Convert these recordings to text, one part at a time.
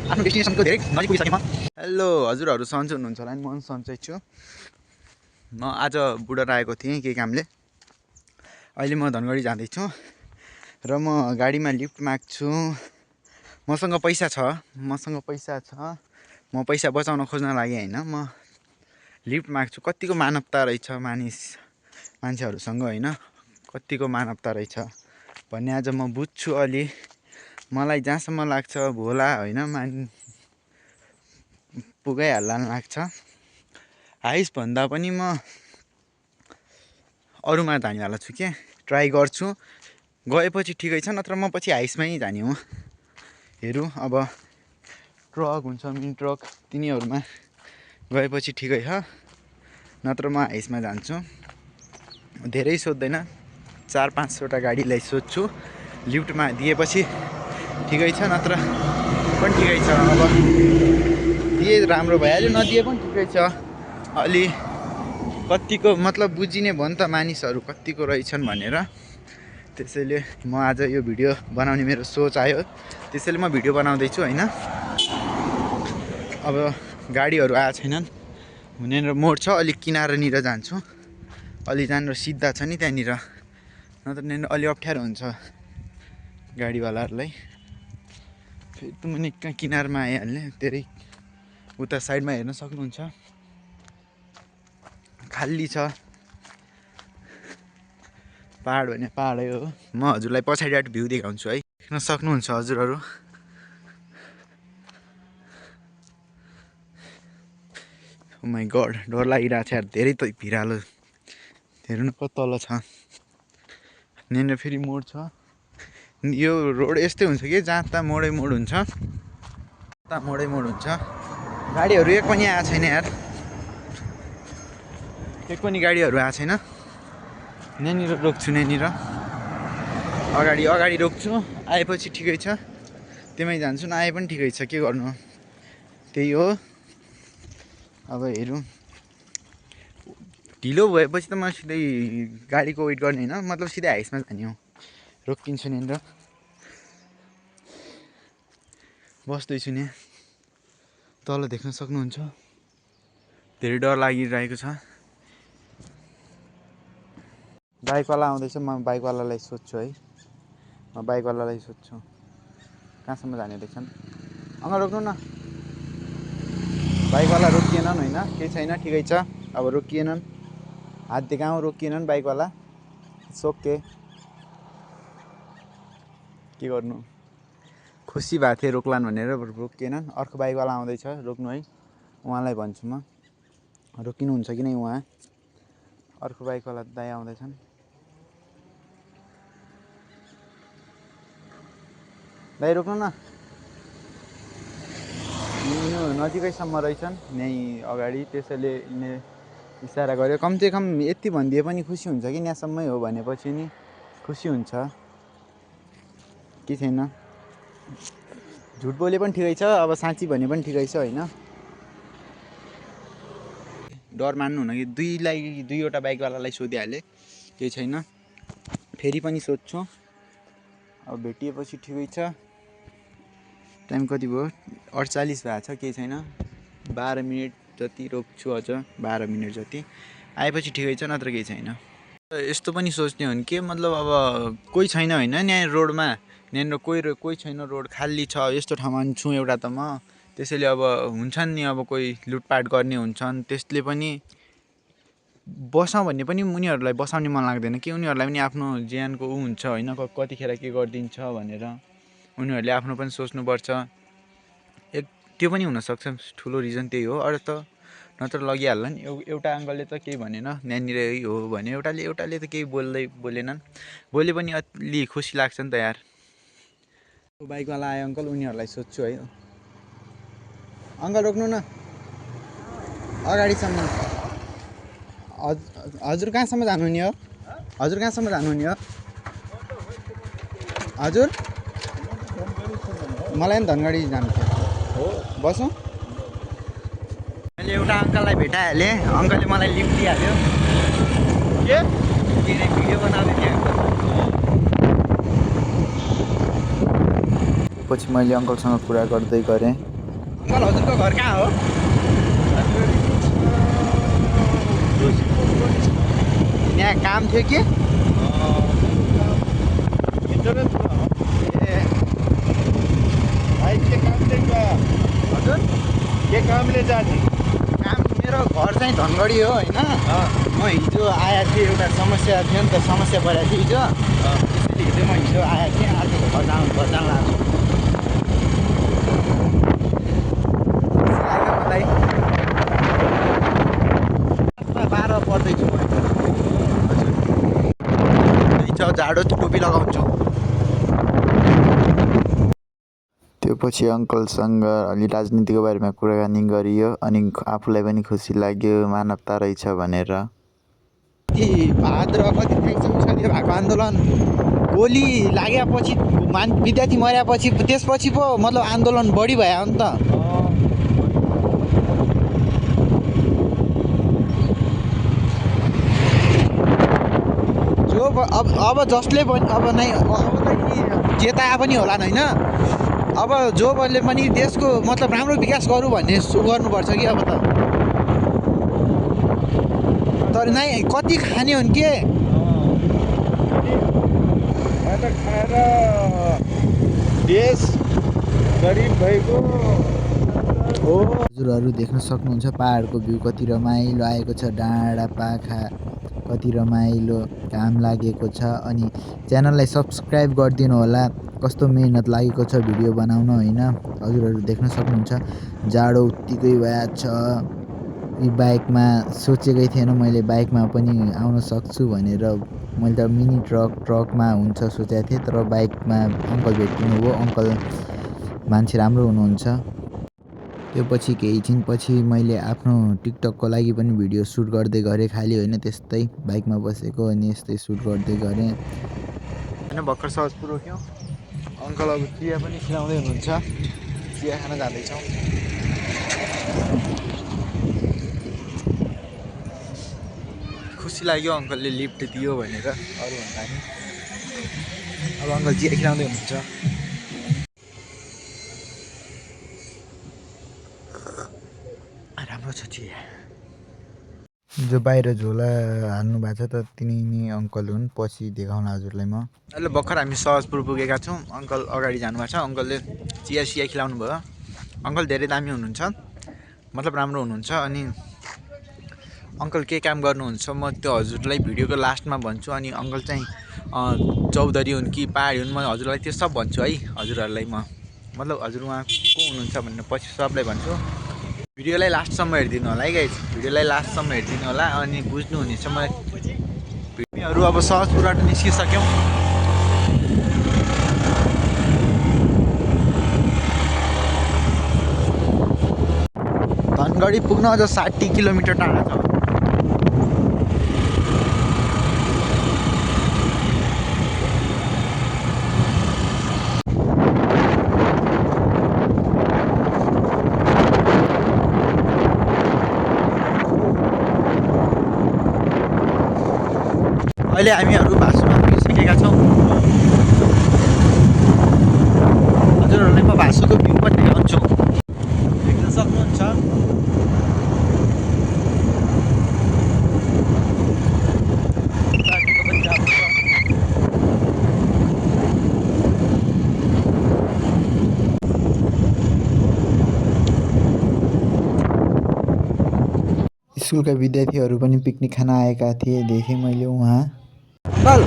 आफ्नो डेस्टिनेसनको धेरै नजिक पुगिसकेँ म। हेलो हजुरहरू सन्चै हुनुहुन्छ होला नि, म सन्चै छु। म आज बुढार आएको थिएँ केही कामले। अहिले म धनगढी जाँदैछु र म गाडीमा लिफ्ट माग्छु। मसँग पैसा छ, म पैसा बचाउन खोज्न लागि होइन, म लिफ्ट माग्छु। कतिको मानवता रहेछ मान्छेहरूसँग होइन, कतिको मानवता रहेछ भन्ने आज म बुझ्छु। अलि मलाई जहाँसम्म लाग्छ भोला होइन पुगाइहाल्ला लाग्छ। हाइस भन्दा पनि म अरूमा जानेवाला छु के, ट्राई गर्छु। गएपछि ठिकै छ, नत्र म पछि हाइसमै जाने हो। हेरौँ अब ट्रक हुन्छ, मिनी ट्रक, तिनीहरूमा गएपछि ठिकै छ, नत्र म हाइसमा जान्छु। धेरै सोध्दैन, 4-5वटा गाडीलाई सोध्छु। लिफ्टमा दिएपछि ठिकै छ, नत्र पनि ठिकै छ। अब दिए राम्रो भइहाल्यो, नदिए पनि ठिकै छ। अलि कतिको मतलब बुझिने भयो नि त मानिसहरू कतिको रहेछन् भनेर। त्यसैले म आज यो भिडियो बनाउने मेरो सोच आयो, त्यसैले म भिडियो बनाउँदैछु होइन। अब गाडीहरू आएको छैनन्, यहाँनिर मोड छ, अलिक किनारनिर जान्छु। अलि जहाँनिर सिधा छ नि त्यहाँनिर, नत्र यहाँनिर अलि अप्ठ्यारो हुन्छ गाडीवालाहरूलाई। फेरि त मुनि कहाँ किनारमा आइहाल्ने, धेरै उता साइडमा हेर्न सक्नुहुन्छ, खाली छ। पहाड भने पहाडै हो। म हजुरलाई पछाडिबाट भ्यू देखाउँछु है, देख्न सक्नुहुन्छ हजुरहरू। ओ माई गड, डर लागिरहेको छ यार, धेरै त भिरालो। हेर्नु न कति तल छ। यहाँनिर फेरि मोड छ। यो रोड यस्तै हुन्छ कि जहाँ मोडै मोड हुन्छ, गाडीहरू एक पनि आएको छैन यार, एक पनि गाडीहरू आएको छैन। यहाँनिर रोक्छु, यहाँनिर अगाडि रोक्छु। आएपछि ठिकै छ, त्यहीँ जान्छु, नआए पनि ठिकै छ, के गर्नु, त्यही हो। अब हेरौँ, ढिलो भएपछि त म सिधै गाडीको वेट गर्ने होइन, मतलब सिधै हाइसमा जाने हो। रोकिन्छु नि, बस्दैछु नि, तल देख्न सक्नुहुन्छ। धेरै डर लागिरहेको छ। बाइकवाला आउँदैछ, म बाइकवालालाई सोध्छु है, कहाँसम्म जाने रहेछन्। अँगा रोक्नु न, बाइकवाला रोकिएनन् होइन, केही छैन, ठिकै छ। अब रोकिएनन्, हात देखाउँ, रोकिएनन् बाइकवाला, सोके के गर्नु, खुसी भएको थिएँ रोक्लान् भनेर, रोकिएनन्। अर्को बाइकवाला आउँदैछ, रोक्नु है, उहाँलाई भन्छु म, रोकिनुहुन्छ कि नै उहाँ। अर्को बाइकवाला दाइ आउँदैछन्, दाइ रोक्नु न। यिनीहरू नजिकैसम्म रहेछन् यहीँ अगाडि, त्यसैले यिनीहरूले इसारा गर्यो। कमसेकम यति भनिदिए पनि खुसी हुन्छ कि यहाँसम्मै हो भनेपछि नि खुसी हुन्छ, के छैन। झुट बोले पनि ठिकै छ, अब साँच्ची भने पनि ठिकै छ होइन। डर मान्नु हुन कि दुईवटा बाइकवालालाई सोधिहालेँ, केही छैन। फेरि पनि सोध्छु, अब भेटिएपछि ठिकै छ। टाइम कति भयो, 48 भएको छ, केही छैन। 12 मिनट जति रोक्छु, अझ 12 मिनट जति, आएपछि ठिकै छ, नत्र केही छैन। यस्तो पनि सोच्ने हो नि के, मतलब अब कोही छैन होइन यहाँ रोडमा, यहाँनिर कोही छैन, रोड खाली छ। यस्तो ठाउँमा छु एउटा त म, त्यसैले अब हुन्छन् नि अब कोही लुटपाट गर्ने हुन्छन्, त्यसले पनि बसाउँ भन्ने पनि उनीहरूलाई बसाउने मन लाग्दैन कि, उनीहरूलाई पनि आफ्नो ज्यानको हुन्छ होइन, कतिखेर के गरिदिन्छ भनेर उनीहरूले आफ्नो पनि सोच्नुपर्छ। त्यो पनि हुनसक्छ, ठुलो रिजन त्यही हो। अरू त नत्र लगिहाल्ला नि। एउटा अङ्कलले त केही भनेन, यहाँनिर हो भने, एउटाले त केही बोलेनन्। बोले पनि अलि खुसी लाग्छ नि त यार। बाइकवाला आयो अङ्कल, उनीहरूलाई सोध्छु है। अङ्कल रोक्नु न, अगाडिसम्म। हजुर कहाँसम्म जानुहुने हो, हजुर कहाँसम्म जानुहुने हो, हजुर मलाई पनि धनगढी जानु थियो। बसौँ, मैले एउटा अङ्कललाई भेटाइहालेँ, अङ्कलले मलाई लिफ्ट दिइहाल्यो। के भिडियो बनाउँदै थिएँ अङ्कल। पछि मैले अङ्कलसँग कुरा गर्दै गरेँ। अङ्कल हजुरको घर कहाँ हो? यहाँ काम थियो कि? हजुर के कामले जाने? काम मेरो घर चाहिँ धनगढी हो होइन। म हिजो आएको थिएँ, एउटा समस्या थियो नि त, समस्या परेको थियो हिजो। त्यसैले हिजो म हिजो आएको थिएँ, आज घर जान लाग्छु। मलाई 12 पर्दैछु म। हजुर जाडो टोपी लगाउँछु। त्यो पछि अङ्कलसँग अलि राजनीतिको बारेमा कुराकानी गरियो अनि आफूलाई पनि खुसी लाग्यो मानवता रहेछ भनेर। भाद्र कति तारिक चौँसठीतिर भएको आन्दोलन गोली लागेपछि विद्यार्थी मरेपछि त्यसपछि पो मतलब आन्दोलन बढी भयो नि त। जो अब जसले पनि अब नै अब त जेता पनि होला होइन। अब जोले पनि देशको मतलब राम्रो विकास गरौँ भन्ने गर्नुपर्छ कि अब त। तर नै कति खाने हुन् के खाएर देश गरिब भएको हो। हजुरहरू देख्न सक्नुहुन्छ पहाडको भ्यू कति रमाइलो आएको छ, डाँडा पाखा कति रमाइलो घाम लागेको छ। अनि च्यानललाई सब्सक्राइब गरिदिनु होला, कस्तो मेहनत लागेको छ भिडियो बनाउन होइन। हजुरहरू देख्न सक्नुहुन्छ जाडो उत्तिकै भएको छ। यी बाइकमा सोचेकै थिएन मैले बाइकमा पनि आउन सक्छु भनेर। मैले त मिनी ट्रकमा हुन्छ सोचेको थिएँ, तर बाइकमा अङ्कल भेटिनु हो। अङ्कल मान्छे राम्रो हुनुहुन्छ। त्यो पछि केही छिनपछि मैले आफ्नो टिकटकको लागि पनि भिडियो सुट गर्दै गरेँ, खालि होइन त्यस्तै बाइकमा बसेको अनि यस्तै सुट गर्दै गरेँ होइन। भर्खर सहजपुर रोक्यौँ। अङ्कल अब चिया पनि खिलाउँदै हुनुहुन्छ, चिया खान जाँदैछौँ। खुसी लाग्यो अङ्कलले लिफ्ट दियो भनेर अरूभन्दा नि। अब अङ्कल चिया खिलाउँदै हुनुहुन्छ। राम्रो छ चिया। जो बाहिर झोला हाल्नु भएको छ त तिनी नै अङ्कल हुन्। पछि देखाउन हजुरलाई म। अहिले भर्खर हामी सहजपुर पुगेका छौँ। अङ्कल अगाडि जानुभएको छ। अङ्कलले चिया खिलाउनु भयो। अङ्कल धेरै दामी हुनुहुन्छ, मतलब राम्रो हुनुहुन्छ। अनि अङ्कल के काम गर्नुहुन्छ म त्यो हजुरलाई भिडियोको लास्टमा भन्छु। अनि अङ्कल चाहिँ चौधरी हुन् कि पहाडी हुन् म हजुरलाई त्यो सब भन्छु है। हजुरहरूलाई म मतलब हजुर उहाँ को हुनुहुन्छ भनेर पछि सबलाई भन्छु। भिडियोलाई लास्टसम्म हेरिदिनु होला है गाइज, भिडियोलाई लास्टसम्म हेरिदिनु होला अनि बुझ्नुहुनेछ। हामीहरू अब सहजपुरबाट निस्किसक्यौँ। धनगढी पुग्न अझ 60 किलोमिटर टाढा छ। अहिले हामीहरू भासुमा पुगिसकेका छौँ। हजुरहरूलाई म भासुको भ्यू पनि देखाउँछु, देख्न सक्नुहुन्छ। स्कुलका विद्यार्थीहरू पनि पिकनिक खान आएका थिए, देखेँ मैले उहाँ। अङ्कल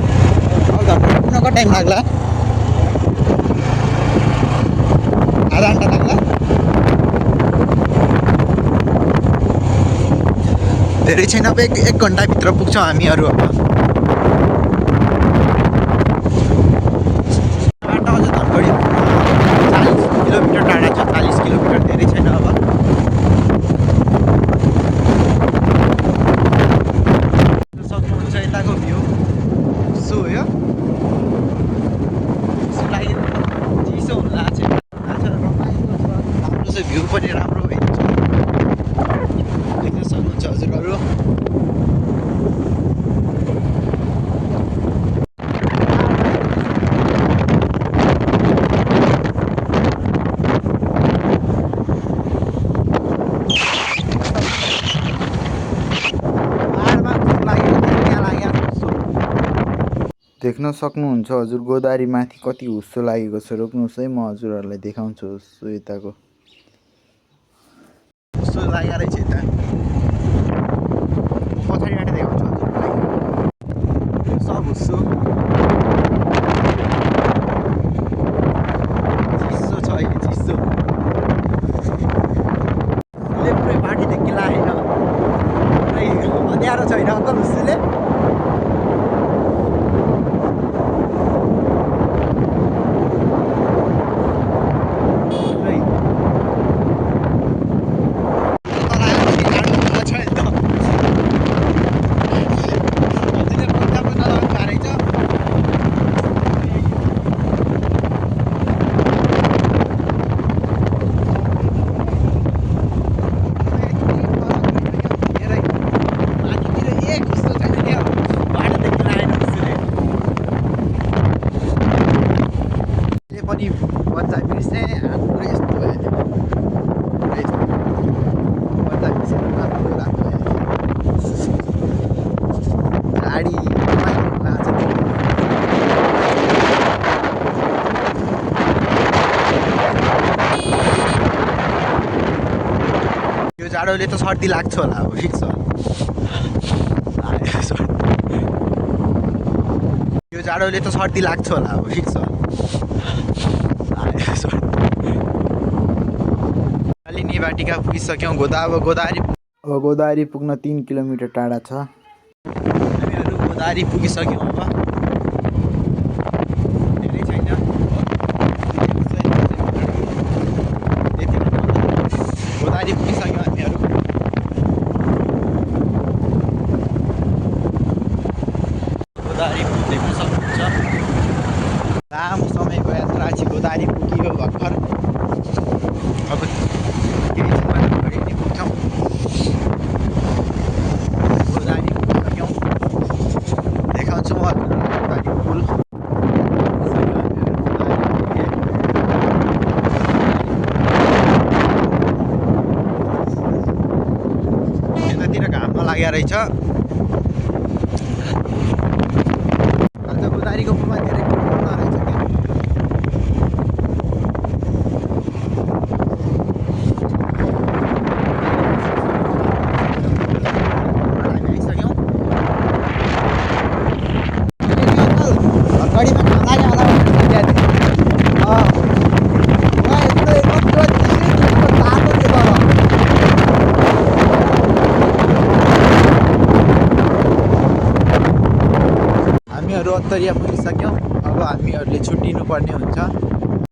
पुग्नको टाइम लाग्ला? आधा घन्टा लाग्ला? धेरै छैन, अब एक घन्टाभित्र पुग्छौँ हामीहरू। अब बाटो अझ धनगढी 40 किलोमिटर टाढा छ। 40 किलोमिटर धेरै छैन। अब सक्नुहुन्छ यताको भ्यू सो हो यो। चिसो हुनु लाग्छ, रमाइलो छ, राम्रो छ, भ्यू पनि राम्रो भएको छ। देख्न सक्नुहुन्छ हजुरहरू। देख्न सक्नुहुन्छ हजुर गोदावरी माथि कति हुस्सो लागेको छ। रोक्नुहोस् है, म हजुरहरूलाई देखाउँछु हुस्सो यताको। हुस्सो लागेको रहेछ यता। पछाडिबाट देखाउँछु हजुरलाई। सब हुस्सो चिसो छ अहिले, चिसो। उसले पुरै बाटोदेखि लागेन, पुरै अँध्यारो छैन अङ्कल हुस्सुले। पनि बच्चा बिर्से हात पुरै यस्तो भयो पुरै यस्तो बच्चा बिर्सेर हात पुरै रातो भयो। गाडी लाग्छ यो जाडोले त सर्दी लाग्छ होला अब फिक्स हो। यो जाडोले त सर्दी लाग्छ होला अब फिक्स हो। अलि निबाटिका पुगिसक्यौँ। गोदावरी पुग्न 3 किलोमिटर टाढा छ। हामीहरू गोदावरी पुगिसक्यौँ। अब धेरै छैन, गोदावरी पुगिसक्यौँ हामीहरू। गोदावरी देख्न सक्नुहुन्छ। लामो समयको यात्रा पछि गोदावरी पुगियो भर्खर। अब केही समय अगाडि नै पुग्छौँ। गोदावरी पुगिसक्यौँ। देखाउँछु म गोदावरी पुल। यतातिर घाम नलागेको रहेछ। अन्त गोदावरीको पुलमा धेरै कुरो रहेछ क्या। घडीमा घाम लाग्यो होला हामीहरू अत्तरिया पुगिसक्यौँ। अब हामीहरूले छुट्टिनु पर्ने हुन्छ।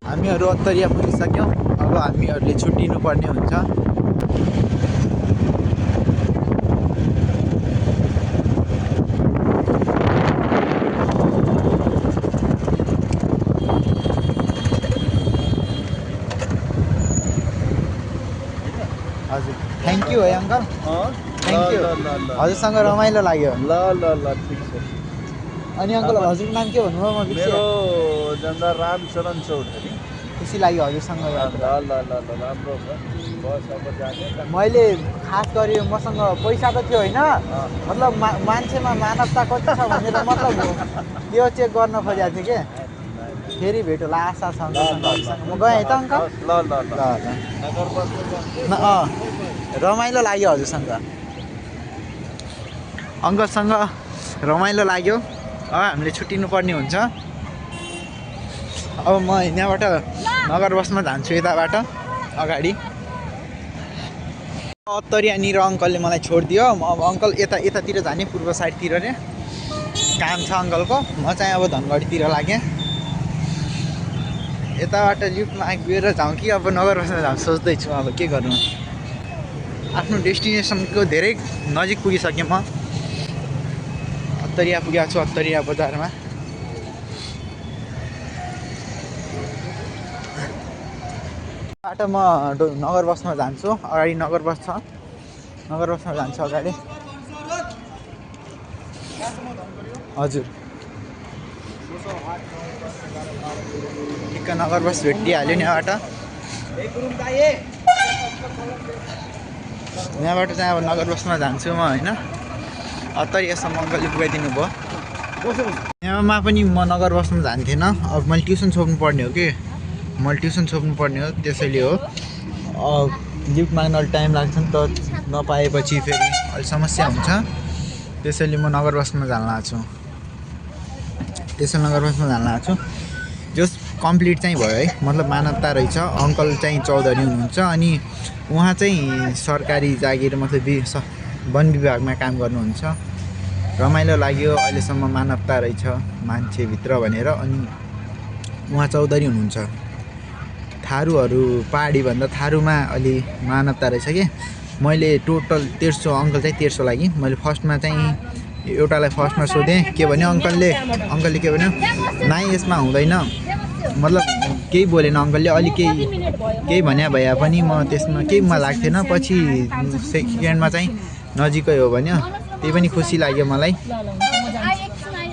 हामीहरू अत्तरिया पुगिसक्यौँ। अब हामीहरूले छुट्टिनु पर्ने हुन्छ। हजुर थ्याङ्क यू है अङ्कल, थ्याङ्क यू। हजुरसँग रमाइलो लाग्यो। ल ल ल ठिक छ। अनि अङ्कल हजुरको नाम के भन्नुभयो? म बिर्सेँ। मेरो जन्दा रामचरण चौधरी। खुसी लाग्यो हजुरसँग ल यात्रा। ल ल ल राम्रो छ। बस अब जाने। मैले खास गरी मसँग पैसा त थियो होइन, मतलब मान्छेमा मानवता कति छ भनेर मतलब त्यो चेक गर्न खोजेको थिएँ कि। फेरि भेट होला आशा छ अङ्कलसँग। म गएँ है त अङ्कल। ल ल ल ल नगर बस्नु जाने। रमाइलो लाग्यो हजुरसँग, अङ्कलसँग रमाइलो लाग्यो। अब हामीले छुट्टिनु पर्ने हुन्छ। अब म यहाँबाट नगर बसमा जान्छु यताबाट अगाडि। अत्तरियानिर अङ्कलले मलाई छोडिदियो। अब अङ्कल यतातिर जाने, पूर्व साइडतिर रे काम छ अङ्कलको। म चाहिँ अब धनगढीतिर लागेँ। यताबाट लिफ्टमा गएर जाउँ कि अब नगर बसमा जाउँ सोच्दैछु। अब के गर्नु, आफ्नो डेस्टिनेसनको धेरै नजिक पुगिसकेँ म। अत्तरिया पुगेको छु, अत्तरिया बजारमा। बाटो म नगर बसमा जान्छु। अगाडि नगर बस छ, नगर बसमा जान्छु अगाडि। हजुर ठिक्क नगर बस भेटिहाल्यो नि यहाँबाट। यहाँबाट चाहिँ अब नगर बसमा जान्छु म होइन। अत्तरियासम्म अङ्कलले पुगाइदिनु भयो। यहाँमा पनि म नगर बस्नु जान्थेन। अब मैले ट्युसन छोड्नु पर्ने हो कि त्यसैले हो। लिफ्ट माग्न अलिक टाइम लाग्छ नि त, नपाएपछि फेरि अलिक समस्या हुन्छ। त्यसैले म नगर बस्नुमा जान लाग्छु। जस कम्प्लिट चाहिँ भयो है, मतलब मानवता रहेछ। अङ्कल चाहिँ चौधरी हुनुहुन्छ अनि उहाँ चाहिँ सरकारी जागिर मतलब वन विभागमा काम गर्नुहुन्छ। रमाइलो लाग्यो अहिलेसम्म मानवता रहेछ मान्छेभित्र भनेर। अनि उहाँ चौधरी हुनुहुन्छ। थारूहरू पहाडीभन्दा थारूमा अलि मानवता रहेछ कि। मैले टोटल 1300, अङ्कल चाहिँ 1300 लागि मैले फर्स्टमा चाहिँ एउटालाई फर्स्टमा सोधेँ के भन्यो अङ्कलले के भन्यो, नाइ यसमा हुँदैन, मतलब केही बोलेन अङ्कलले। अलि केही भन्या भए पनि म त्यसमा केही लाग्थेन। पछि सेकेन्डमा चाहिँ नजिकै हो भन्यो, त्यही पनि खुसी लाग्यो मलाई।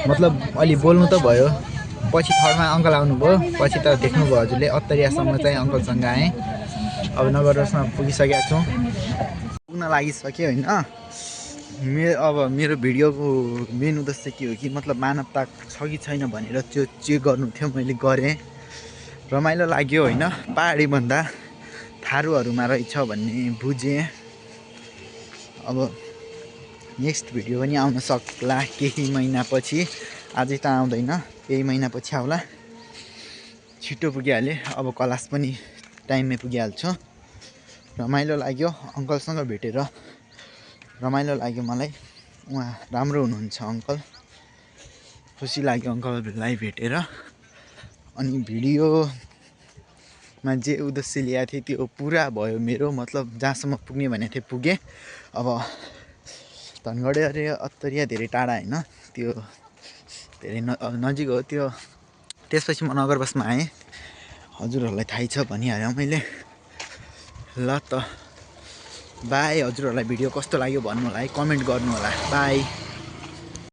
मतलब अलि बोल्नु त भयो। पछि थर्डमा अङ्कल आउनुभयो, पछि त देख्नुभयो हजुरले, अत्तरियासम्म चाहिँ अङ्कलसँग आएँ। अब नगरसमा पुगिसकेको छु, पुग्न लागिसक्यो होइन। अब मेरो भिडियोको मेन उद्देश्य के हो कि मतलब मानवता छ कि छैन भनेर त्यो चेक गर्नु थियो, मैले गरेँ। रमाइलो लाग्यो होइन। पहाडीभन्दा थारूहरूमा रहेछ भन्ने बुझेँ। अब नेक्स्ट भिडियो पनि आउन सक्ला केही महिनापछि, अझै त आउँदैन, केही महिनापछि आउला। छिटो पुगिहालेँ, अब क्लास पनि टाइममै पुगिहाल्छु। रमाइलो लाग्यो अङ्कलसँग भेटेर, रमाइलो लाग्यो मलाई। उहाँ राम्रो हुनुहुन्छ अङ्कल, खुसी लाग्यो अङ्कललाई भेटेर। अनि भिडियोमा जे उद्देश्य ल्याएको थिएँ त्यो पुरा भयो मेरो, मतलब जहाँसम्म पुग्ने भनेको थिएँ पुगेँ। अब धनगढी अरे अत्तरिया धेरै टाढा होइन, त्यो धेरै नजिक हो त्यो। त्यसपछि म नगर बसमा आएँ, हजुरहरूलाई थाहै छ भनिहालेँ मैले। ल त बाई। हजुरहरूलाई भिडियो कस्तो लाग्यो भन्नु होला है, कमेन्ट गर्नु होला। बाई।